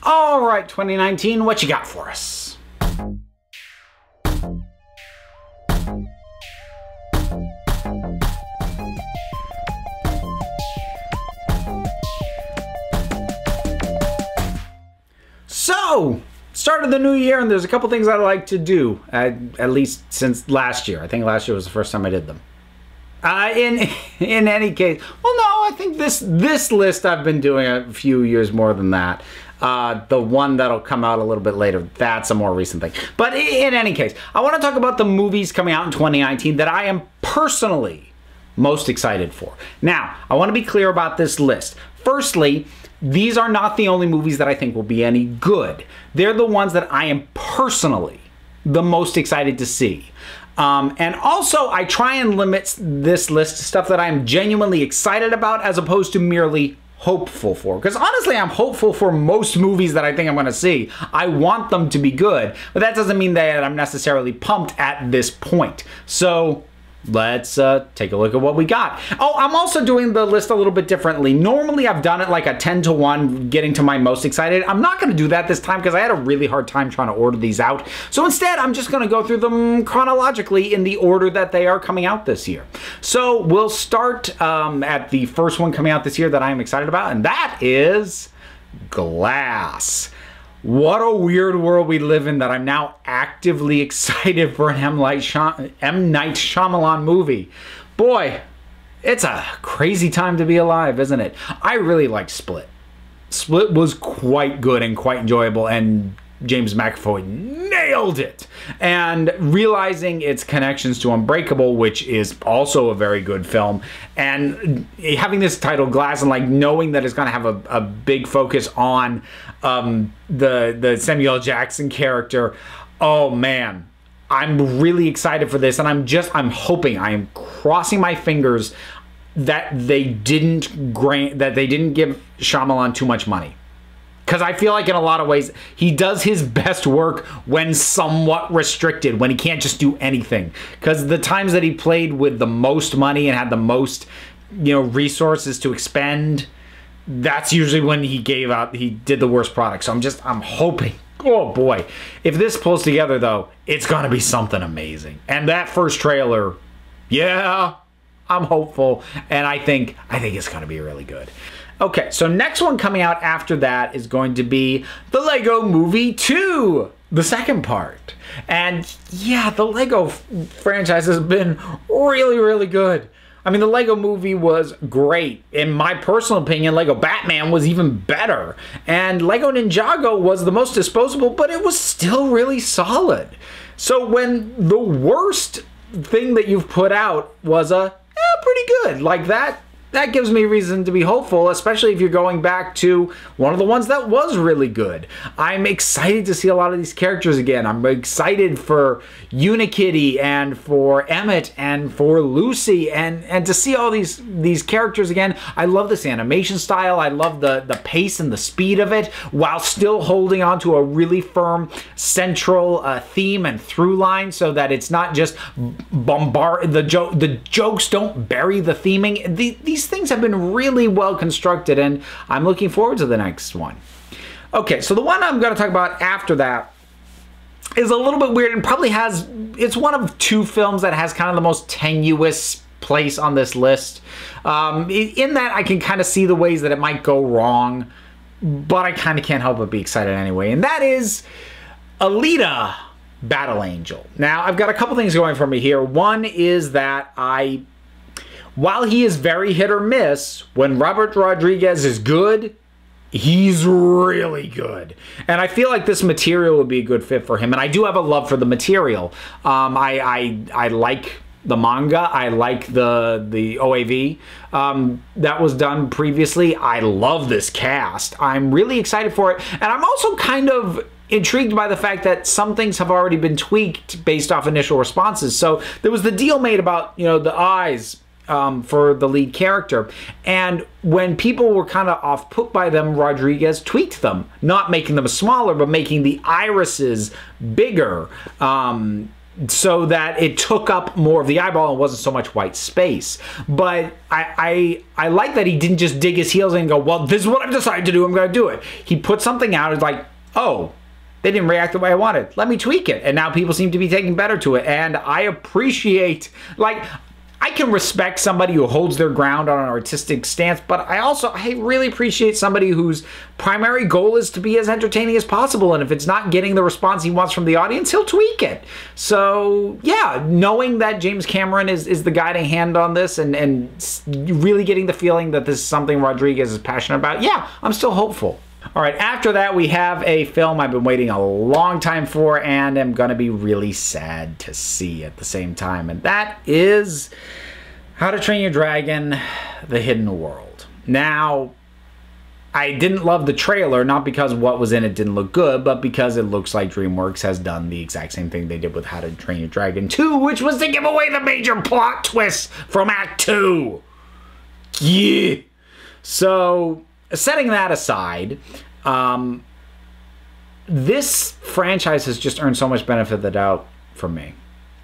All right, 2019, what you got for us? So, start of the new year, and there's a couple things I like to do, at least since last year. I think last year was the first time I did them. In any case, well, no, I think this list I've been doing a few years more than that. The one that'll come out a little bit later, that's a more recent thing. But in any case, I want to talk about the movies coming out in 2019 that I am personally most excited for. Now, I want to be clear about this list. Firstly, these are not the only movies that I think will be any good. They're the ones that I am personally the most excited to see. And also, I try and limit this list to stuff that I'm genuinely excited about as opposed to merely hopeful for. Because honestly, I'm hopeful for most movies that I think I'm going to see. I want them to be good, but that doesn't mean that I'm necessarily pumped at this point. So let's take a look at what we got. Oh, I'm also doing the list a little bit differently. Normally, I've done it like a 10 to 1, getting to my most excited. I'm not going to do that this time because I had a really hard time trying to order these out. So instead, I'm just going to go through them chronologically in the order that they are coming out this year. So we'll start at the first one coming out this year that I'm excited about, and that is Glass. What a weird world we live in that I'm now actively excited for an M. Night Shyamalan movie. Boy, it's a crazy time to be alive, isn't it? I really liked Split. Split was quite good and quite enjoyable, and James McAvoy nailed it. And realizing its connections to Unbreakable, which is also a very good film, and having this title Glass, and like knowing that it's going to have a big focus on the Samuel Jackson character. Oh man, I'm really excited for this, and I'm hoping, I am crossing my fingers that they didn't give Shyamalan too much money. Because I feel like in a lot of ways, he does his best work when somewhat restricted, when he can't just do anything. Because the times that he played with the most money and had the most, resources to expend, that's usually when he did the worst product. So I'm hoping, oh boy, if this pulls together though, it's gonna be something amazing. And that first trailer, yeah, I'm hopeful, and I think it's gonna be really good. Okay, so next one coming out after that is going to be the Lego Movie 2, the second part. And yeah, the Lego franchise has been really, really good. I mean, the Lego Movie was great. In my personal opinion, Lego Batman was even better. And Lego Ninjago was the most disposable, but it was still really solid. So when the worst thing that you've put out was pretty good, like that gives me reason to be hopeful, especially if you're going back to one of the ones that was really good. I'm excited to see a lot of these characters again. I'm excited for Unikitty and for Emmett and for Lucy and to see all these characters again. I love this animation style. I love the pace and the speed of it while still holding on to a really firm central theme and through line so that it's not just the jokes don't bury the theming. These things have been really well constructed, and I'm looking forward to the next one. Okay, so the one I'm going to talk about after that is a little bit weird and probably it's one of two films that has kind of the most tenuous place on this list. In that I can kind of see the ways that it might go wrong, but I kind of can't help but be excited anyway, and that is Aleta, Battle Angel. Now, I've got a couple things going for me here. One is that while he is very hit or miss, when Robert Rodriguez is good, he's really good. And I feel like this material would be a good fit for him. And I do have a love for the material. I like the manga. I like the OAV that was done previously. I love this cast. I'm really excited for it. And I'm also kind of intrigued by the fact that some things have already been tweaked based off initial responses. So there was the deal made about, the eyes for the lead character, and when people were kind of off-put by them, Rodriguez tweaked them, not making them smaller, but making the irises bigger. so that it took up more of the eyeball and wasn't so much white space. But I like that he didn't just dig his heels in and go, well, this is what I've decided to do, I'm going to do it. He put something out, it's like, oh, they didn't react the way I wanted. Let me tweak it. And now people seem to be taking better to it. And I appreciate, like, I can respect somebody who holds their ground on an artistic stance, but I really appreciate somebody whose primary goal is to be as entertaining as possible. And if it's not getting the response he wants from the audience, he'll tweak it. So yeah, knowing that James Cameron is the guiding hand on this and really getting the feeling that this is something Rodriguez is passionate about, yeah, I'm still hopeful. All right, after that, we have a film I've been waiting a long time for and am going to be really sad to see at the same time. And that is How to Train Your Dragon, The Hidden World. Now, I didn't love the trailer, not because what was in it didn't look good, but because it looks like DreamWorks has done the exact same thing they did with How to Train Your Dragon 2, which was to give away the major plot twist from Act 2. Yeah. So, setting that aside, this franchise has just earned so much benefit of the doubt from me.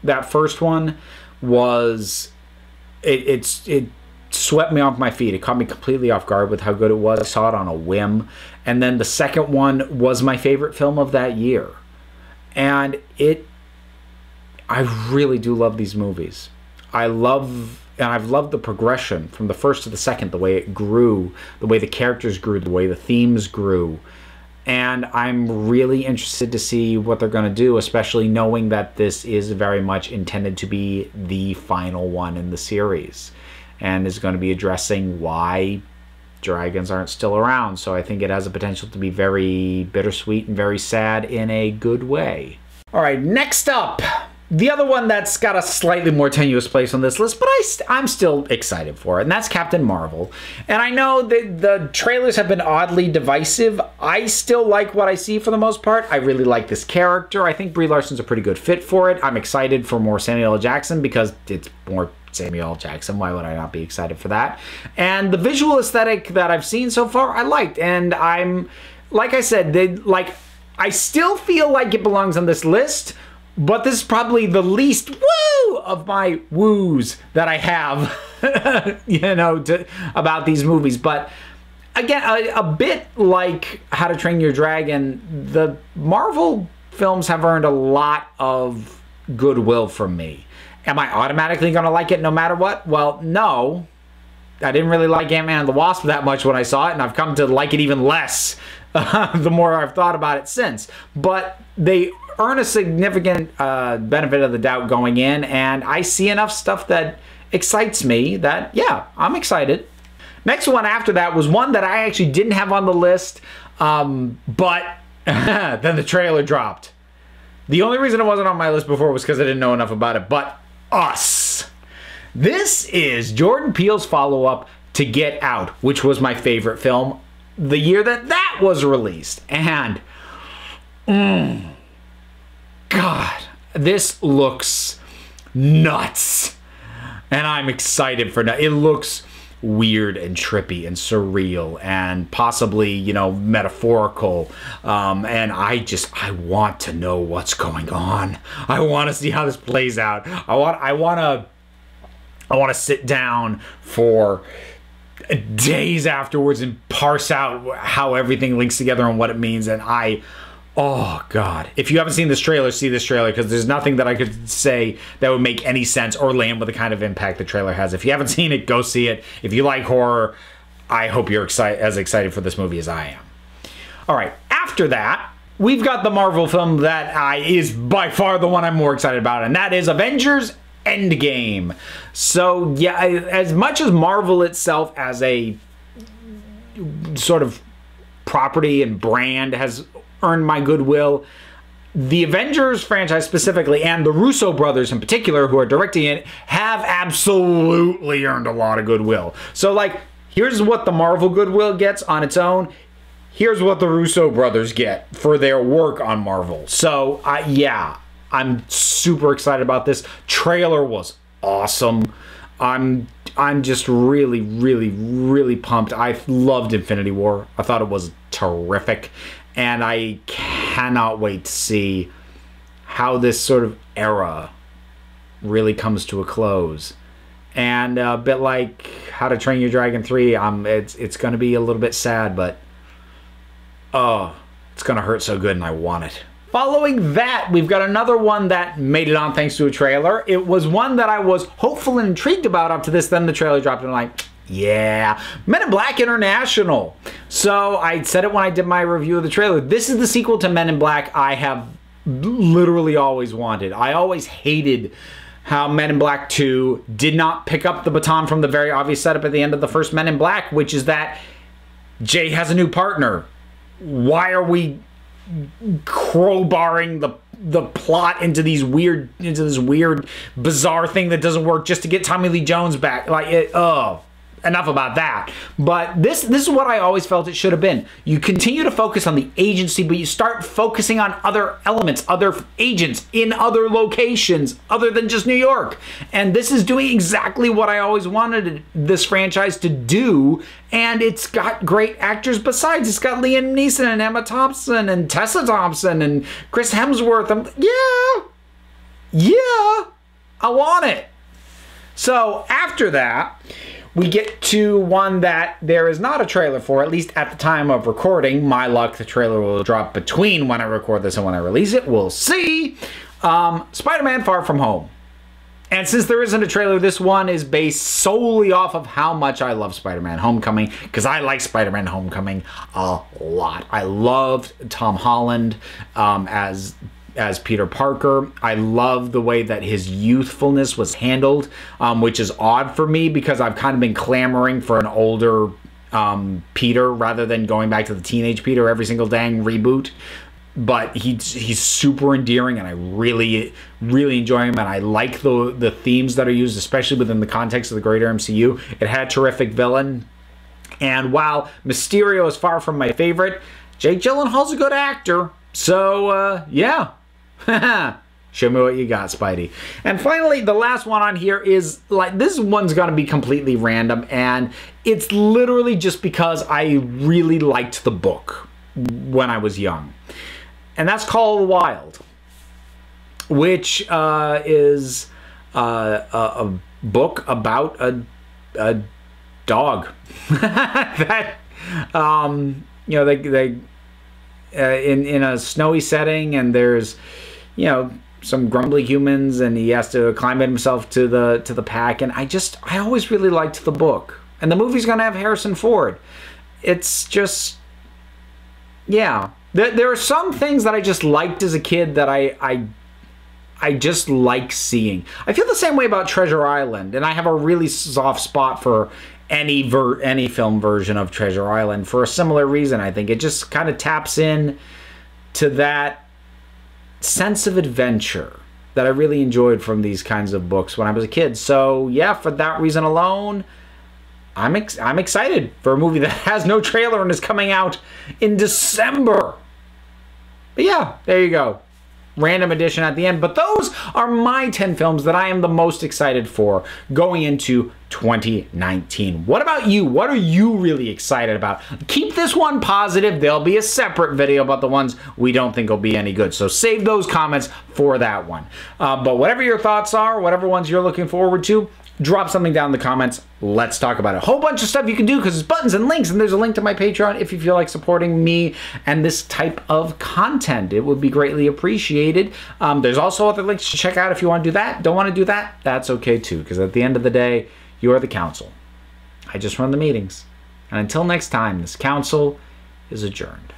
That first one was, it swept me off my feet. It caught me completely off guard with how good it was. I saw it on a whim. And then the second one was my favorite film of that year. And I really do love these movies. I've loved the progression from the first to the second, the way it grew, the way the characters grew, the way the themes grew. And I'm really interested to see what they're going to do, especially knowing that this is very much intended to be the final one in the series and is going to be addressing why dragons aren't still around. So I think it has the potential to be very bittersweet and very sad in a good way. All right, next up, the other one that's got a slightly more tenuous place on this list, but I'm still excited for it, and that's Captain Marvel. And I know that the trailers have been oddly divisive. I still like what I see for the most part. I really like this character. I think Brie Larson's a pretty good fit for it. I'm excited for more Samuel L. Jackson because it's more Samuel L. Jackson. Why would I not be excited for that? And the visual aesthetic that I've seen so far, I liked. And I'm, like I said, I still feel like it belongs on this list, but this is probably the least woo of my woos that I have, about these movies. But again, a bit like How to Train Your Dragon, the Marvel films have earned a lot of goodwill from me. Am I automatically going to like it no matter what? Well, no. I didn't really like Ant-Man and the Wasp that much when I saw it, and I've come to like it even less the more I've thought about it since. But they earn a significant benefit of the doubt going in, and I see enough stuff that excites me that, yeah, I'm excited. Next one after that was one that I actually didn't have on the list, but then the trailer dropped. The only reason it wasn't on my list before was because I didn't know enough about it, but Us. This is Jordan Peele's follow-up to Get Out, which was my favorite film the year that was released. And, God, this looks nuts. And I'm excited for that. It looks weird and trippy and surreal and possibly, metaphorical. And I want to know what's going on. I want to see how this plays out. I want to sit down for days afterwards and parse out how everything links together and what it means. And oh God, if you haven't seen this trailer, see this trailer, because there's nothing that I could say that would make any sense or land with the kind of impact the trailer has. If you haven't seen it, go see it. If you like horror, I hope you're as excited for this movie as I am. All right, after that, we've got the Marvel film that is by far the one I'm more excited about, and that is Avengers Endgame. So yeah, as much as Marvel itself as a sort of property and brand has earned my goodwill, the Avengers franchise specifically, and the Russo brothers in particular, who are directing it, have absolutely earned a lot of goodwill. So, like, here's what the Marvel goodwill gets on its own. Here's what the Russo brothers get for their work on Marvel. So, yeah, I'm super excited about this. Trailer was awesome. I'm just really, really, really pumped. I loved Infinity War. I thought it was terrific. And I cannot wait to see how this sort of era really comes to a close. And a bit like How to Train Your Dragon 3, it's going to be a little bit sad, but oh, it's going to hurt so good and I want it. Following that, we've got another one that made it on thanks to a trailer. It was one that I was hopeful and intrigued about up to this, then the trailer dropped and I'm like, yeah, Men in Black International. So I said it when I did my review of the trailer. This is the sequel to Men in Black I have literally always wanted. I always hated how Men in Black 2 did not pick up the baton from the very obvious setup at the end of the first Men in Black, which is that Jay has a new partner. Why are we crowbarring the plot into this weird, bizarre thing that doesn't work just to get Tommy Lee Jones back? Like, enough about that. But this is what I always felt it should have been. You continue to focus on the agency, but you start focusing on other elements, other agents in other locations other than just New York. And this is doing exactly what I always wanted this franchise to do. And it's got great actors besides. It's got Liam Neeson and Emma Thompson and Tessa Thompson and Chris Hemsworth. Yeah, I want it. So after that, we get to one that there is not a trailer for, at least at the time of recording. My luck, the trailer will drop between when I record this and when I release it. We'll see. Spider-Man Far From Home. And since there isn't a trailer, this one is based solely off of how much I love Spider-Man Homecoming, because I like Spider-Man Homecoming a lot. I loved Tom Holland as Peter Parker. I love the way that his youthfulness was handled, which is odd for me because I've kind of been clamoring for an older Peter rather than going back to the teenage Peter every single dang reboot. But he's super endearing and I really enjoy him, and I like the themes that are used, especially within the context of the greater MCU. It had a terrific villain. And while Mysterio is far from my favorite, Jake Gyllenhaal's a good actor. So, yeah. Show me what you got, Spidey. And finally, the last one on here is, like, this one's gonna be completely random, and it's literally just because I really liked the book when I was young. And that's Call of the Wild, which is a book about a dog that, you know, they in a snowy setting, and there's, you know, some grumbly humans, and he has to climb himself to the pack. And I always really liked the book, and the movie's gonna have Harrison Ford. It's just, yeah, there are some things that I just liked as a kid that I just like seeing. I feel the same way about Treasure Island, and I have a really soft spot for any film version of Treasure Island for a similar reason. I think it just kind of taps in to that sense of adventure that I really enjoyed from these kinds of books when I was a kid. So yeah, for that reason alone, I'm excited for a movie that has no trailer and is coming out in December. But yeah, there you go. Random addition at the end. But those are my 10 films that I am the most excited for going into 2019. What about you? What are you really excited about? Keep this one positive. There'll be a separate video about the ones we don't think will be any good. So save those comments for that one. But whatever your thoughts are, whatever ones you're looking forward to, drop something down in the comments. Let's talk about it. A whole bunch of stuff you can do because there's buttons and links, and there's a link to my Patreon if you feel like supporting me and this type of content. It would be greatly appreciated. There's also other links to check out if you want to do that. Don't want to do that? That's okay too, because at the end of the day, you are the council. I just run the meetings. And until next time, this council is adjourned.